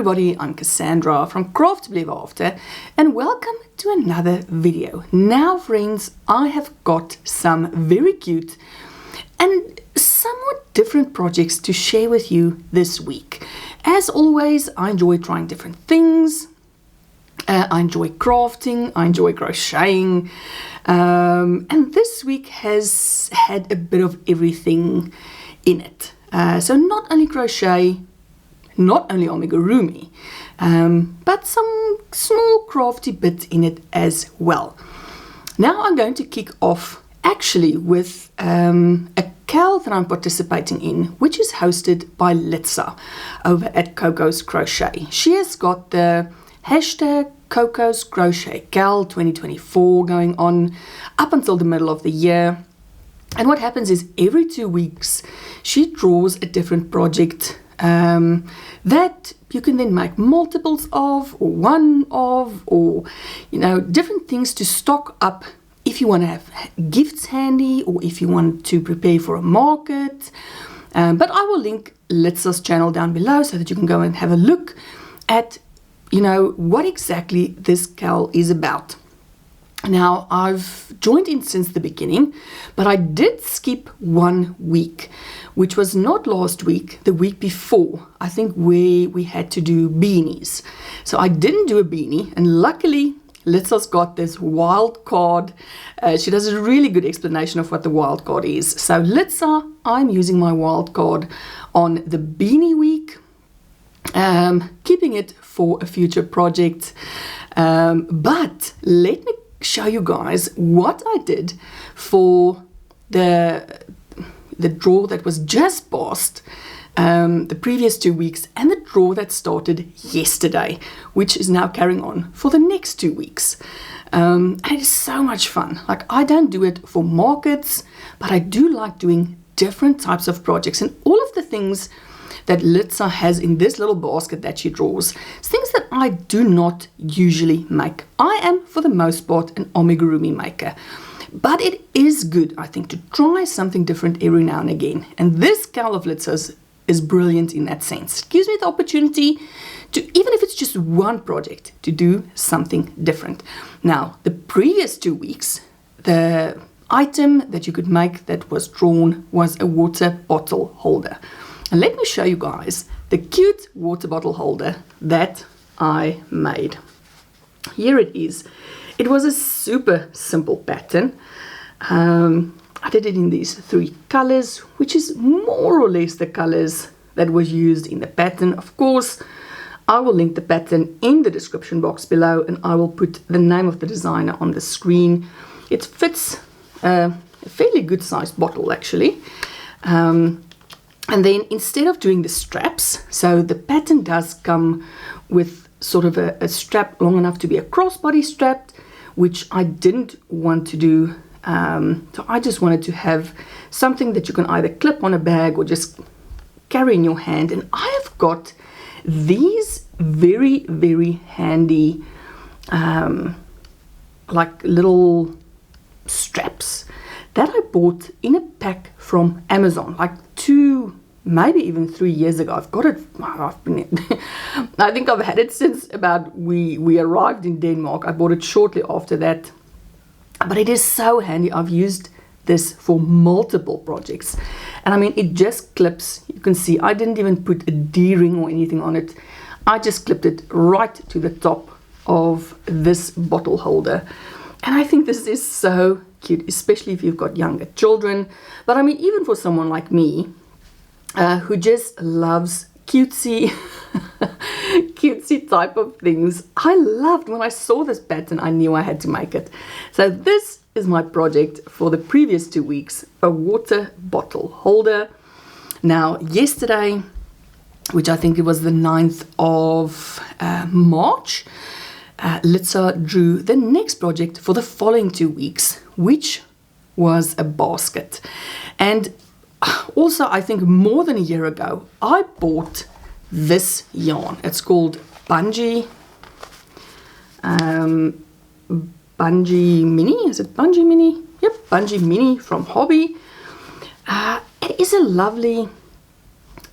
everybody, I'm Cassandra from Crafty After, and welcome to another video. Now friends, I have got some very cute and somewhat different projects to share with you this week. As always, I enjoy trying different things. I enjoy crafting, I enjoy crocheting, and this week has had a bit of everything in it. So not only crochet, not only amigurumi, but some small crafty bits in it as well. Now I'm going to kick off actually with a cal that I'm participating in, which is hosted by Litsa over at Coco's Crochet. She has got the hashtag Coco's Crochet Cal 2024 going on up until the middle of the year. And what happens is every 2 weeks she draws a different project that you can then make multiples of, or one of, or different things to stock up if you want to have gifts handy, or if you want to prepare for a market. But I will link Litsa's channel down below so that you can go and have a look at what exactly this cal is about. Now, I've joined in since the beginning, but I did skip 1 week, which was not last week, the week before, I think, where we had to do beanies. So I didn't do a beanie, and luckily Litsa's got this wild card. She does a really good explanation of what the wild card is. So Litsa, I'm using my wild card on the beanie week, keeping it for a future project. But let me show you guys what I did for the draw that was just passed the previous 2 weeks, and the draw that started yesterday, which is now carrying on for the next 2 weeks. And it is so much fun. Like, I don't do it for markets, but I do like doing different types of projects, and all of the things that Litsa has in this little basket that she draws, things that I do not usually make. I am, for the most part, an amigurumi maker. But it is good, I think, to try something different every now and again. And this cal of Litsa's is brilliant in that sense. It gives me the opportunity to, even if it's just one project, to do something different. Now, the previous 2 weeks, the item that you could make that was drawn was a water bottle holder. And let me show you guys the cute water bottle holder that I made. Here it is. It was a super simple pattern. I did it in these 3 colors, which is more or less the colors that was used in the pattern. Of course, I will link the pattern in the description box below, and I will put the name of the designer on the screen. It fits a fairly good sized bottle actually. And then instead of doing the straps, so the pattern does come with sort of a strap long enough to be a crossbody strap, which I didn't want to do. So I just wanted to have something that you can either clip on a bag or just carry in your hand. And I have got these very, very handy like little straps that I bought in a pack from Amazon, like 2, maybe even 3 years ago. I've got it, I think I've had it since about we arrived in Denmark. I bought it shortly after that. But it is so handy. I've used this for multiple projects. And I mean, it just clips. You can see I didn't even put a D-ring or anything on it. I just clipped it right to the top of this bottle holder. And I think this is so cute, especially if you've got younger children. But I mean, even for someone like me, who just loves cutesy type of things, I loved when I saw this pattern. I knew I had to make it. So this is my project for the previous 2 weeks, a water bottle holder. Now yesterday, which I think it was the 9th of March, Litsa drew the next project for the following 2 weeks, which was a basket. And also, I think more than a year ago, I bought this yarn. It's called Bungee Mini. Is it Bungee Mini? Yep, Bungee Mini from Hobby. It is a lovely,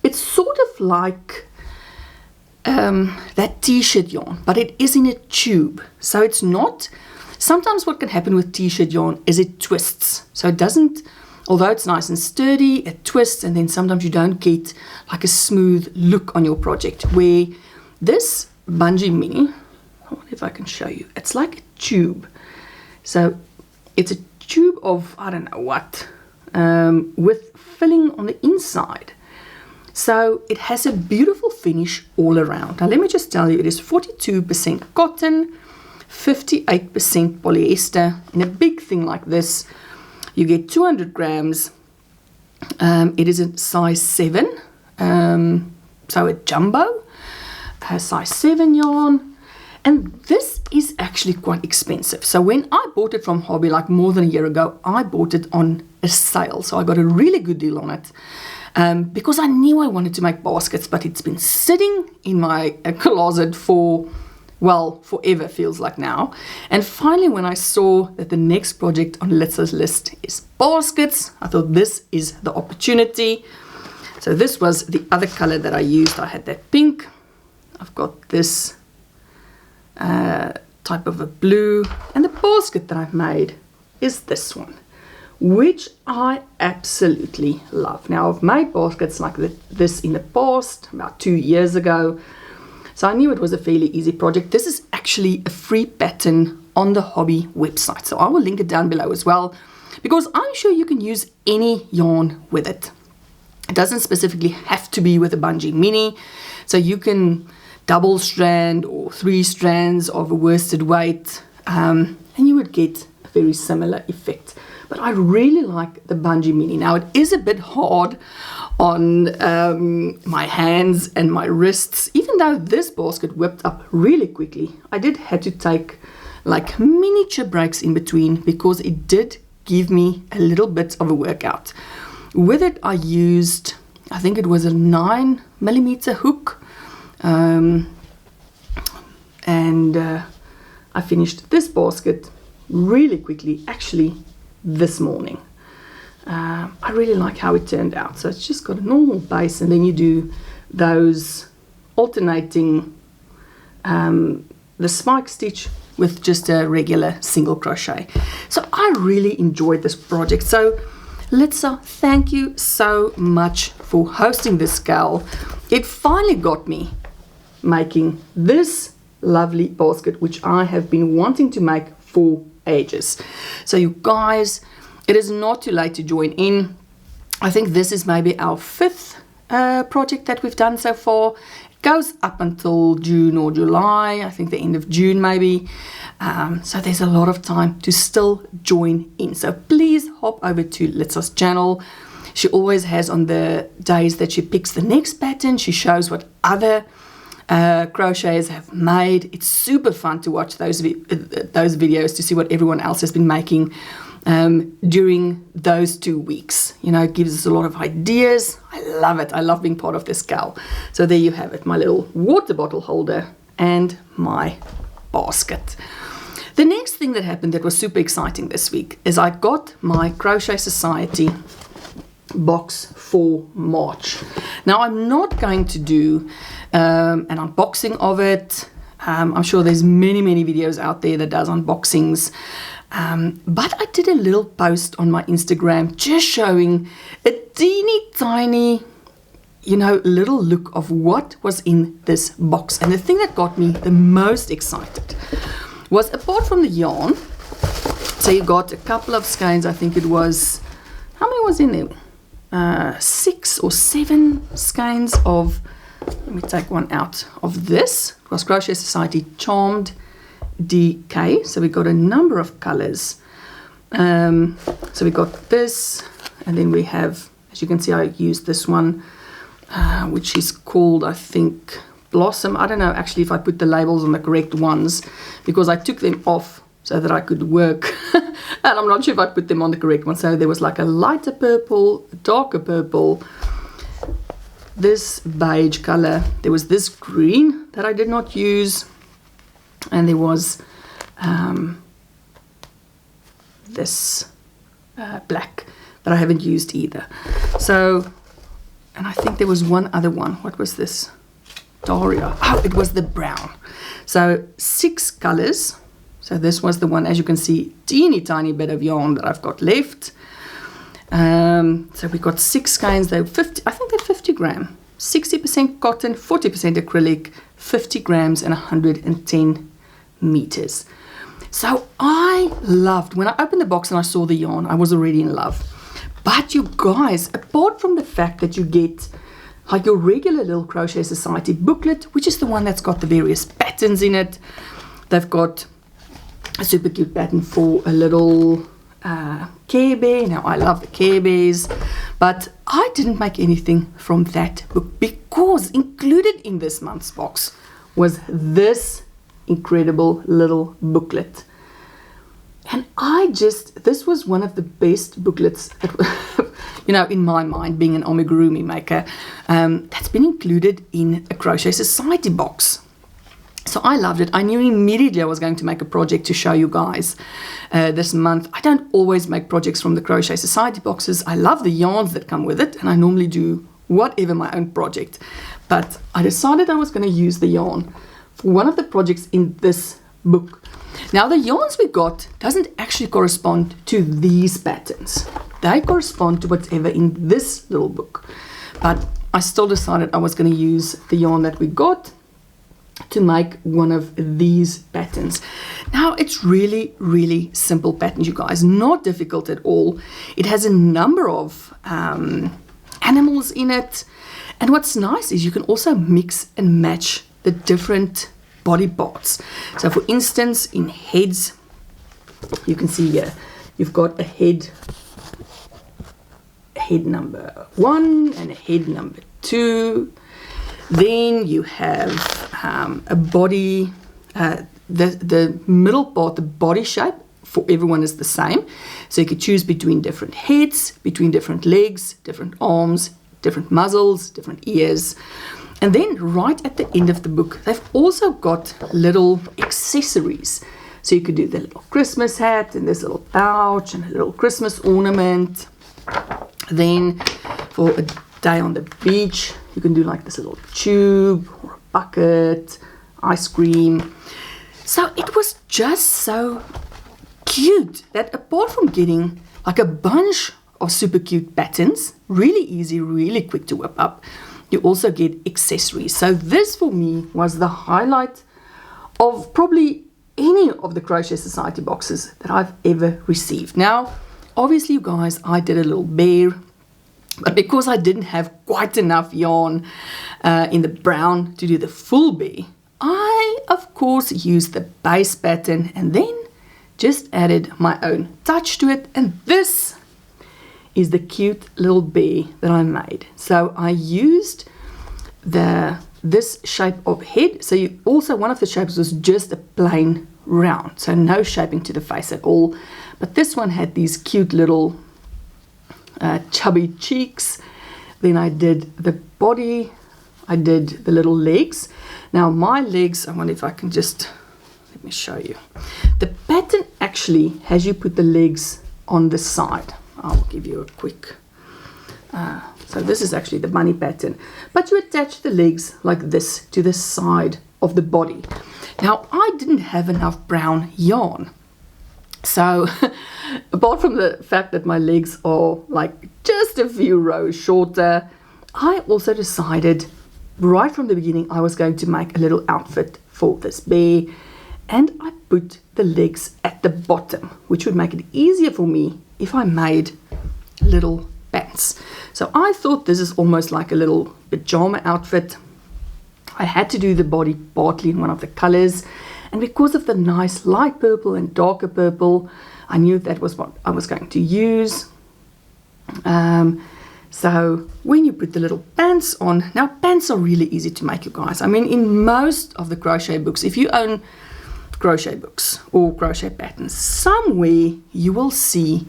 it's sort of like that t-shirt yarn, but it is in a tube, so it's not. Sometimes what can happen with t-shirt yarn is it twists, so it doesn't, although it's nice and sturdy, it twists, and then sometimes you don't get like a smooth look on your project. Where this bungee mini, I wonder if I can show you, it's like a tube, so it's a tube of I don't know what, with filling on the inside. So it has a beautiful finish all around. Now let me just tell you, it is 42% cotton, 58% polyester. In a big thing like this, you get 200 grams. It is a size 7, so a jumbo, size 7 yarn. And this is actually quite expensive. So when I bought it from Hobby, like more than a year ago, I bought it on a sale. So I got a really good deal on it. Because I knew I wanted to make baskets, but it's been sitting in my closet for, well, forever feels like now. And finally, when I saw that the next project on Litsa's list is baskets, I thought this is the opportunity. So this was the other color that I used. I had that pink. I've got this type of a blue. And the basket that I've made is this one, which I absolutely love. Now, I've made baskets like this in the past, about 2 years ago. So I knew it was a fairly easy project. This is actually a free pattern on the Hobby website. So I will link it down below as well, because I'm sure you can use any yarn with it. It doesn't specifically have to be with a bungee mini. So you can double strand or 3 strands of a worsted weight, and you would get a very similar effect. But I really like the bungee mini. Now it is a bit hard on my hands and my wrists. Even though this basket whipped up really quickly, I did have to take like miniature breaks in between, because it did give me a little bit of a workout. With it I used, I think it was a 9mm hook, and I finished this basket really quickly, actually this morning. I really like how it turned out. So it's just got a normal base, and then you do those alternating the spike stitch with just a regular single crochet. So I really enjoyed this project. So Litsa, thank you so much for hosting this gal. It finally got me making this lovely basket, which I have been wanting to make for ages. So you guys, it is not too late to join in. I think this is maybe our 5th project that we've done so far. It goes up until June or July, I think the end of June maybe. So there's a lot of time to still join in. So please hop over to Litsa's channel. She always has, on the days that she picks the next pattern, she shows what other crocheters have made. It's super fun to watch those videos, to see what everyone else has been making during those 2 weeks. You know, it gives us a lot of ideas. I love it. I love being part of this gal. So there you have it, my little water bottle holder and my basket. The next thing that happened that was super exciting this week is I got my Crochet Society box for March. Now I'm not going to do an unboxing of it. I'm sure there's many videos out there that does unboxings, but I did a little post on my Instagram just showing a teeny tiny, you know, little look of what was in this box. And the thing that got me the most excited was, apart from the yarn, so you got a couple of skeins. I think it was, how many was in there? 6 or 7 skeins of, let me take one out of this. It was Crochet Society Charmed DK. So we got a number of colors. So we got this, and then we have, as you can see, I used this one, which is called, I think, Blossom. I don't know actually if I put the labels on the correct ones, because I took them off so that I could work. And I'm not sure if I put them on the correct one. So there was like a lighter purple, a darker purple, this beige color, there was this green that I did not use, and there was this black that I haven't used either. So, and I think there was one other one. What was this? Daria. Oh, it was the brown. So 6 colors. So this was the one, as you can see, teeny tiny bit of yarn that I've got left. So we got 6 skeins. They're 50, I think they're 50 gram. 60% cotton, 40% acrylic, 50 grams and 110 meters. So I loved, when I opened the box and I saw the yarn, I was already in love. But you guys, apart from the fact that you get like your regular little Crochet Society booklet, which is the one that's got the various patterns in it. They've got a super cute pattern for a little Care Bear. Now I love the Care Bears, but I didn't make anything from that book because included in this month's box was this incredible little booklet. And this was one of the best booklets that, you know, in my mind, being an amigurumi maker, that's been included in a Crochet Society box. So I loved it. I knew immediately I was going to make a project to show you guys this month. I don't always make projects from the Crochet Society boxes. I love the yarns that come with it, and I normally do whatever my own project. But I decided I was going to use the yarn for one of the projects in this book. Now the yarns we got doesn't actually correspond to these patterns. They correspond to whatever in this little book. But I still decided I was going to use the yarn that we got to make one of these patterns. Now it's really, really simple patterns, you guys, not difficult at all. It has a number of animals in it, and what's nice is you can also mix and match the different body parts. So for instance, in heads, you can see here you've got a head number 1 and a head number 2. Then you have a body, the middle part, the body shape for everyone is the same. So you could choose between different heads, between different legs, different arms, different muzzles, different ears. And then right at the end of the book, they've also got little accessories. So you could do the little Christmas hat and this little pouch and a little Christmas ornament. Then for a day on the beach, you can do like this little tube or a bucket, ice cream. So it was just so cute that apart from getting like a bunch of super cute patterns, really easy, really quick to whip up, you also get accessories. So this for me was the highlight of probably any of the Crochet Society boxes that I've ever received. Now, obviously you guys, I did a little bear, but because I didn't have quite enough yarn in the brown to do the full bear, I of course used the base pattern and then just added my own touch to it. And this is the cute little bear that I made. So I used this shape of head. So you also, one of the shapes was just a plain round, so no shaping to the face at all. But this one had these cute little chubby cheeks. Then I did the body, I did the little legs. Now my legs, I wonder if I can just, let me show you. The pattern actually has you put the legs on the side. I'll give you a quick, so this is actually the bunny pattern, but you attach the legs like this to the side of the body. Now I didn't have enough brown yarn, so apart from the fact that my legs are like just a few rows shorter, I also decided right from the beginning I was going to make a little outfit for this bear, and I put the legs at the bottom, which would make it easier for me if I made little pants. So I thought this is almost like a little pajama outfit. I had to do the body partly in one of the colors, and because of the nice light purple and darker purple, I knew that was what I was going to use. So when you put the little pants on, now pants are really easy to make, you guys. I mean, in most of the crochet books, if you own crochet books or crochet patterns, somewhere you will see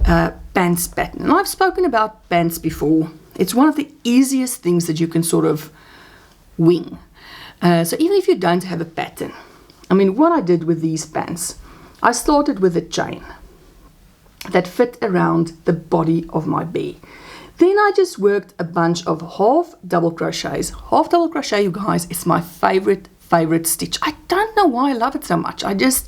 pants pattern. And I've spoken about pants before. It's one of the easiest things that you can sort of wing. So even if you don't have a pattern, I mean, what I did with these pants, I started with a chain that fit around the body of my bear. Then I just worked a bunch of half double crochets. Half double crochet, you guys, is my favorite stitch. I don't know why I love it so much. I just,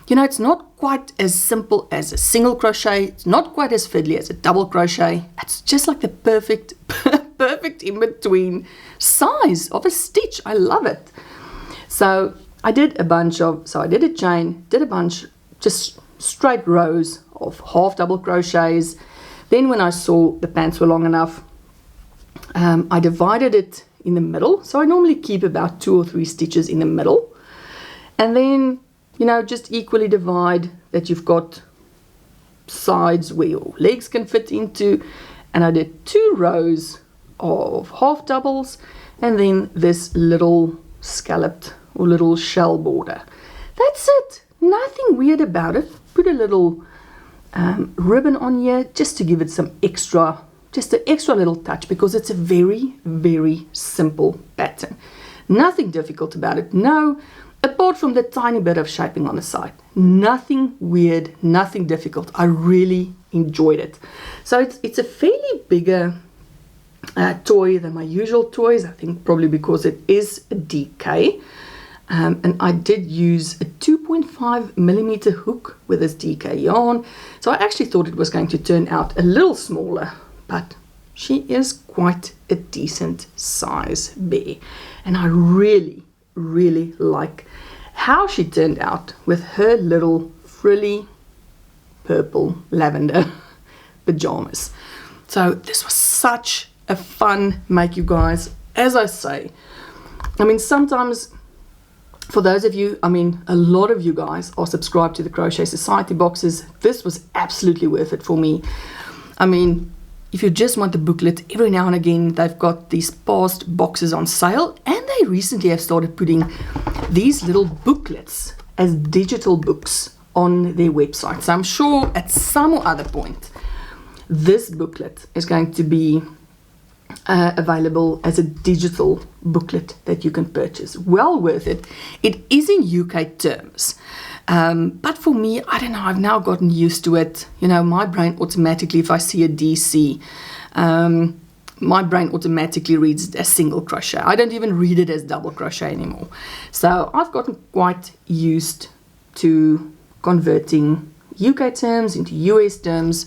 you know, it's not quite as simple as a single crochet. It's not quite as fiddly as a double crochet. It's just like the perfect in between size of a stitch. I love it. So I did a bunch of, I did a chain, did a bunch, just straight rows of half double crochets. Then when I saw the pants were long enough, I divided it in the middle. So I normally keep about 2 or 3 stitches in the middle. And then, you know, just equally divide that you've got sides where your legs can fit into. And I did 2 rows of half doubles and then this little scalloped or little shell border. That's it. Nothing weird about it. Put a little ribbon on here just to give it some extra, just an extra little touch, because it's a very simple pattern. Nothing difficult about it. No, apart from the tiny bit of shaping on the side. Nothing weird, nothing difficult. I really enjoyed it. So it's a fairly bigger toy than my usual toys. I think probably because it is a DK. And I did use a 2.5 millimeter hook with this DK yarn. So I actually thought it was going to turn out a little smaller, but she is quite a decent size bear. And I really like how she turned out with her little frilly purple lavender pajamas. So this was such a fun make, you guys. As I say, I mean, sometimes for those of you, I mean, a lot of you guys are subscribed to the Crochet Society boxes. This was absolutely worth it for me. I mean, if you just want the booklet, every now and again, they've got these past boxes on sale, and they recently have started putting these little booklets as digital books on their website. So I'm sure at some or other point, this booklet is going to be available as a digital booklet that you can purchase. Well worth it. It is in UK terms, but for me, I don't know, I've now gotten used to it. You know, my brain automatically, if I see a DC, my brain automatically reads it as single crochet. I don't even read it as double crochet anymore. So I've gotten quite used to converting UK terms into US terms.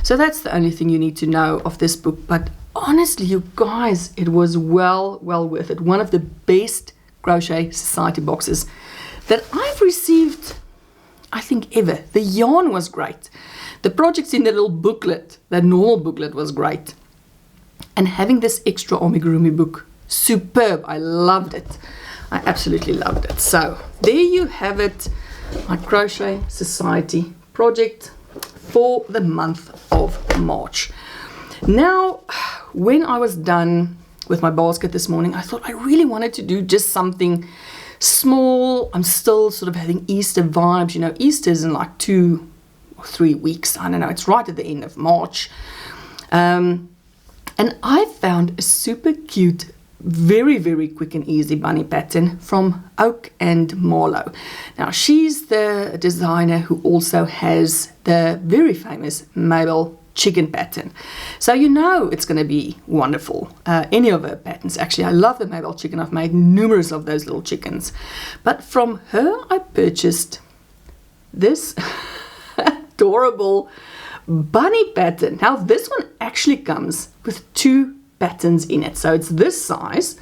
So that's the only thing you need to know of this book. But honestly, you guys, it was well worth it. One of the best Crochet Society boxes that I've received, I think, ever. The yarn was great. The projects in the little booklet, the normal booklet, was great. And having this extra amigurumi book, superb. I loved it. I absolutely loved it. So there you have it, my Crochet Society project for the month of March. Now, when I was done with my basket this morning, I thought I really wanted to do just something small. I'm still sort of having Easter vibes. You know, Easter's in like 2 or 3 weeks. I don't know. It's right at the end of March. And I found a super cute, very quick and easy bunny pattern from Oak and Marlowe. Now, she's the designer who also has the very famous Mabel chicken pattern. So you know it's going to be wonderful. Any of her patterns. Actually, I love the Mabel chicken. I've made numerous of those little chickens. But from her, I purchased this adorable bunny pattern. Now, this one actually comes with 2 patterns in it. So it's this size,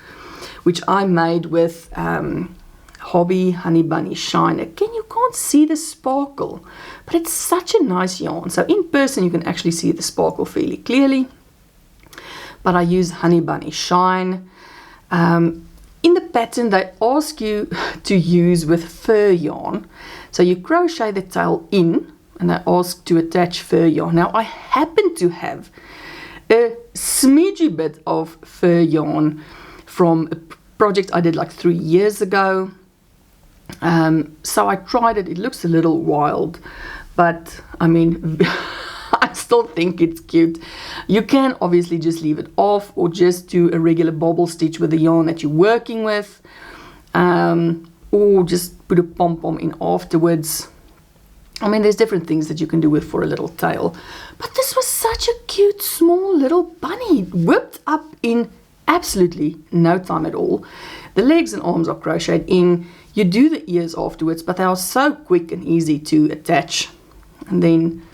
which I made with Hobby Honey Bunny Shine. Again, you can't see the sparkle, but it's such a nice yarn. So in person, you can actually see the sparkle fairly clearly. But I use Honey Bunny Shine. In the pattern, they ask you to use with fur yarn. So you crochet the tail in, and they ask to attach fur yarn. Now, I happen to have a smidgy bit of fur yarn from a project I did like 3 years ago. So I tried it. It looks a little wild, but I mean, I still think it's cute. You can obviously just leave it off or just do a regular bobble stitch with the yarn that you're working with, or just put a pom-pom in afterwards. I mean, there's different things that you can do with for a little tail, but this was such a cute small little bunny, whipped up in absolutely no time at all. The legs and arms are crocheted in. You do the ears afterwards, but they are so quick and easy to attach. And then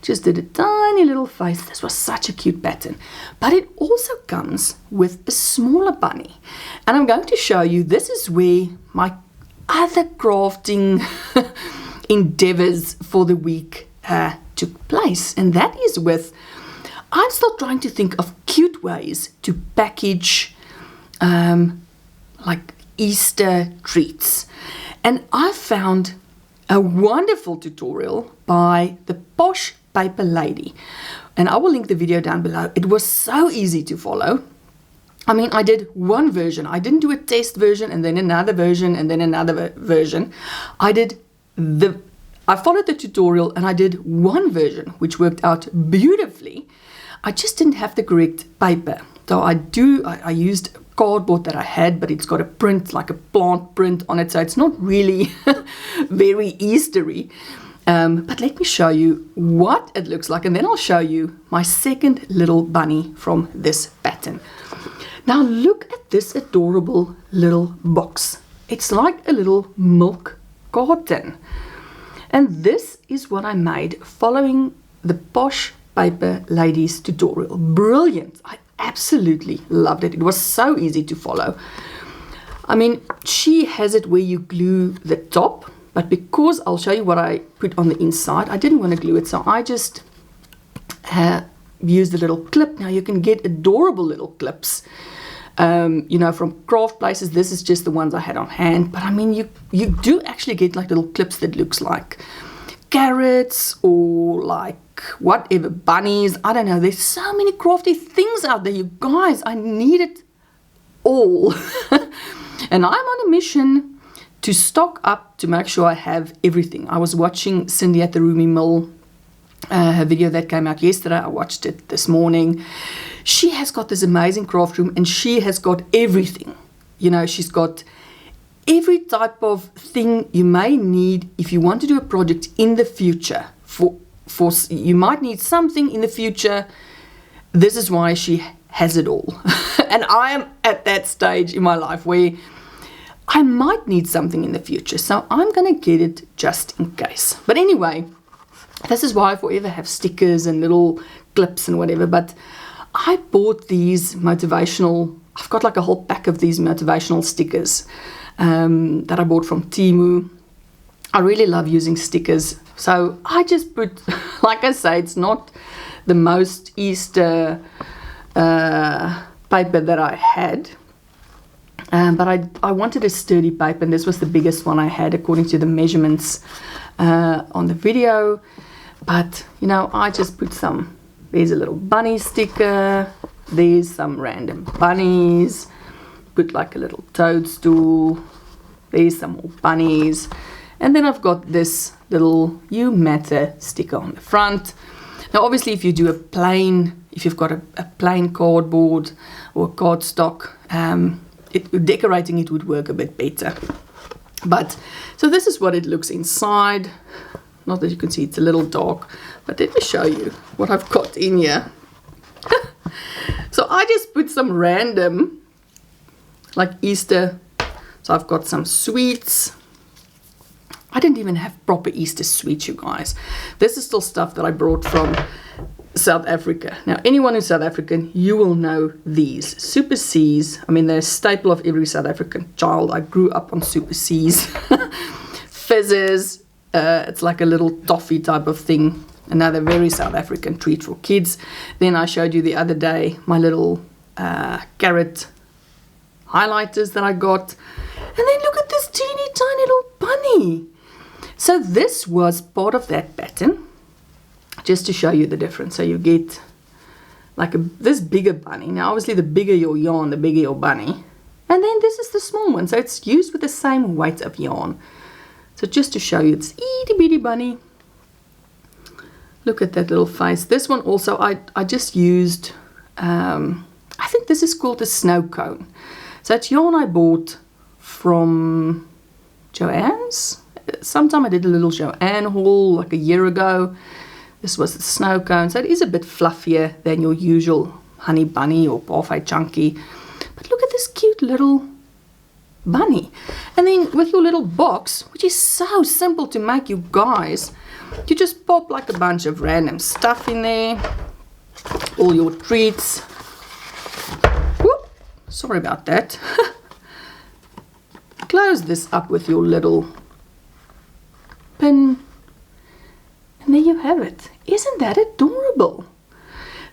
just did a tiny little face. This was such a cute pattern. But it also comes with a smaller bunny. And I'm going to show you, this is where my other crafting endeavors for the week took place. And that is with, I'm still trying to think of cute ways to package like Easter treats. And I found a wonderful tutorial by the Posh Paper Lady, and I will link the video down below. It was so easy to follow. I mean, I did one version. I didn't do a test version and then another version and then another version. I followed the tutorial and I did one version which worked out beautifully. I just didn't have the correct paper. So I used cardboard that I had, but it's got a print, like a plant print on it, so it's not really very Eastery. But let me show you what it looks like, and then I'll show you my second little bunny from this pattern. Now look at this adorable little box. It's like a little milk carton. And this is what I made following the Posh Paper Lady's tutorial. Brilliant. I absolutely loved it. It was so easy to follow. I mean, she has it where you glue the top, but because I'll show you what I put on the inside, I didn't want to glue it, so I just used a little clip. Now you can get adorable little clips, you know, from craft places. This is just the ones I had on hand, but I mean, you do actually get like little clips that looks like carrots or like whatever, bunnies. I don't know, there's so many crafty things out there, you guys. I need it all. And I'm on a mission to stock up to make sure I have everything. I was watching Cindy at the Roomy Mill, her video that came out yesterday. I watched it this morning. She has got this amazing craft room and she has got everything. You know, she's got every type of thing you may need if you want to do a project in the future. You might need something in the future. This is why she has it all. And I am at that stage in my life where I might need something in the future, so I'm going to get it just in case. But anyway, this is why I forever have stickers and little clips and whatever. But I bought these motivational, I've got like a whole pack of these motivational stickers that I bought from Temu. I really love using stickers, so I just put, like I say, it's not the most Easter paper that I had, but I wanted a sturdy paper, and this was the biggest one I had according to the measurements on the video. But you know, I just put some, there's a little bunny sticker, there's some random bunnies, put like a little toadstool, there's some more bunnies, and then I've got this little You Matter sticker on the front. Now obviously if you do a plain, if you've got a plain cardboard or cardstock, decorating it would work a bit better. But so this is what it looks inside. Not that you can see, it's a little dark, but let me show you what I've got in here. So I just put some random, like Easter, so I've got some sweets. I didn't even have proper Easter sweets, you guys. This is still stuff that I brought from South Africa. Now, anyone who's South African, you will know these. Super C's. I mean, they're a staple of every South African child. I grew up on Super C's. Fizzes. It's like a little toffee type of thing. Another very South African treat for kids. Then I showed you the other day my little carrot highlighters that I got. And then look at this teeny tiny little bunny. So this was part of that pattern, just to show you the difference. So you get like this bigger bunny. Now obviously the bigger your yarn, the bigger your bunny. And then this is the small one. So it's used with the same weight of yarn. So just to show you, it's itty bitty bunny. Look at that little face. This one also, I just used, I think this is called a snow cone. So it's yarn I bought from Joann's. Sometime I did a little Joann haul like a year ago. This was the snow cone, so it is a bit fluffier than your usual honey bunny or parfait chunky. But look at this cute little bunny. And then with your little box, which is so simple to make, you guys, you just pop like a bunch of random stuff in there, all your treats. Whoop, sorry about that. Close this up with your little pin, and there you have it. Isn't that adorable?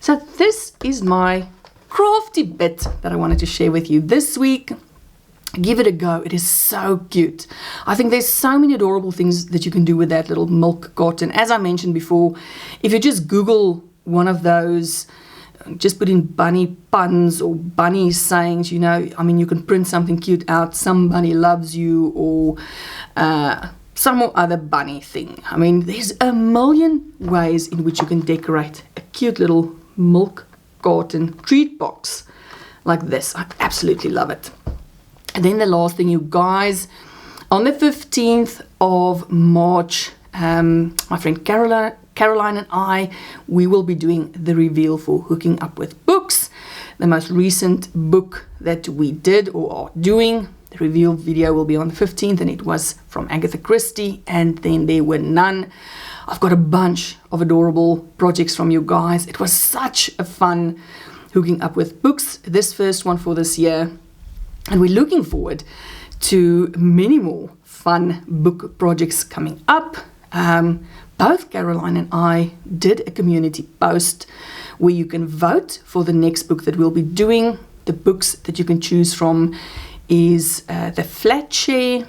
So this is my crafty bit that I wanted to share with you this week. Give it a go. It is so cute. I think there's so many adorable things that you can do with that little milk cotton. As I mentioned before, if you just Google one of those, just put in bunny puns or bunny sayings, you know, I mean, you can print something cute out, somebody loves you, or some other bunny thing. I mean, there's a million ways in which you can decorate a cute little milk carton treat box like this. I absolutely love it. And then the last thing, you guys, on the 15th of March, my friend Caroline and I, we will be doing the reveal for Hooking Up with Books, the most recent book that we did or are doing. The reveal video will be on the 15th, and it was from Agatha Christie, and then there were none. I've got a bunch of adorable projects from you guys. It was such a fun Hooking Up with Books, this first one for this year, and we're looking forward to many more fun book projects coming up. Both Caroline and I did a community post where you can vote for the next book that we'll be doing. The books that you can choose from is The Flat Share,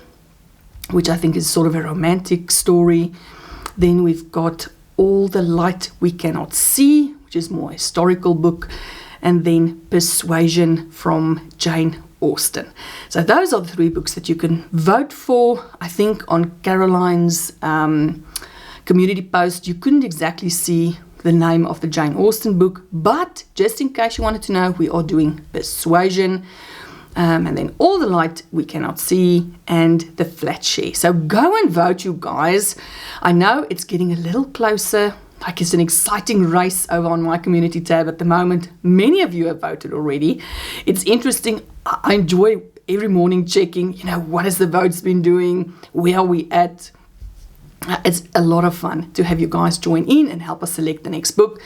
which I think is sort of a romantic story. Then we've got All the Light We Cannot See, which is more a historical book. And then Persuasion from Jane Austen. So those are the three books that you can vote for. I think on Caroline's community post, you couldn't exactly see the name of the Jane Austen book, but just in case you wanted to know, we are doing Persuasion, and then All the Light We Cannot See, and The Flat Share. So go and vote, you guys. I know it's getting a little closer. Like, it's an exciting race over on my community tab at the moment. Many of you have voted already. It's interesting. I enjoy every morning checking, you know, what has the votes been doing? Where are we at? It's a lot of fun to have you guys join in and help us select the next book.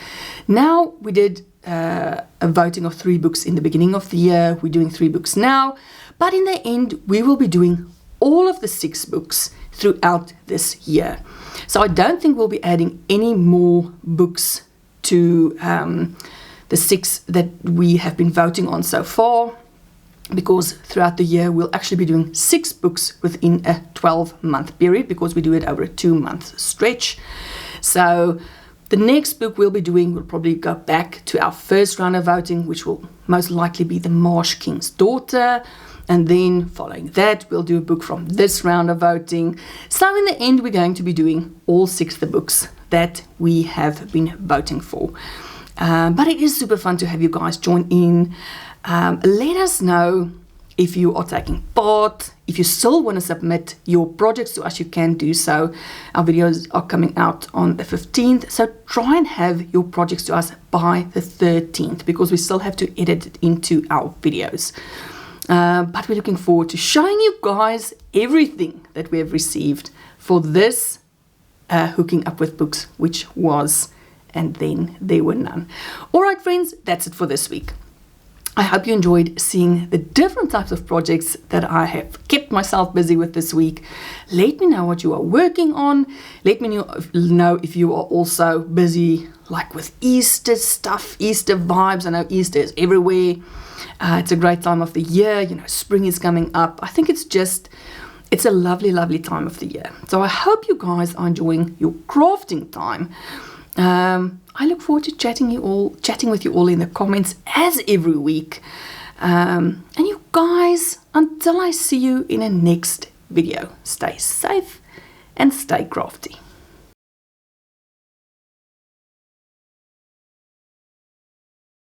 Now, we did a voting of 3 books in the beginning of the year. We're doing 3 books now. But in the end, we will be doing all of the 6 books throughout this year. So I don't think we'll be adding any more books to the 6 that we have been voting on so far, because throughout the year we'll actually be doing 6 books within a 12-month period, because we do it over a 2-month stretch. So the next book we'll be doing will probably go back to our first round of voting, which will most likely be The Marsh King's Daughter. And then following that, we'll do a book from this round of voting. So in the end, we're going to be doing all 6 of the books that we have been voting for. But it is super fun to have you guys join in. Let us know if you are taking part. If you still want to submit your projects to us, you can do so. Our videos are coming out on the 15th. So try and have your projects to us by the 13th, because we still have to edit it into our videos. But we're looking forward to showing you guys everything that we have received for this Hooking Up with Books, which was, and then there were none. All right, friends, that's it for this week. I hope you enjoyed seeing the different types of projects that I have kept myself busy with this week. Let me know what you are working on. Let me know if you are also busy, like with Easter stuff, Easter vibes. I know Easter is everywhere. It's a great time of the year. You know, spring is coming up. I think it's a lovely, lovely time of the year. So I hope you guys are enjoying your crafting time. I look forward to chatting with you all in the comments as every week. And you guys, until I see you in a next video, stay safe and stay crafty.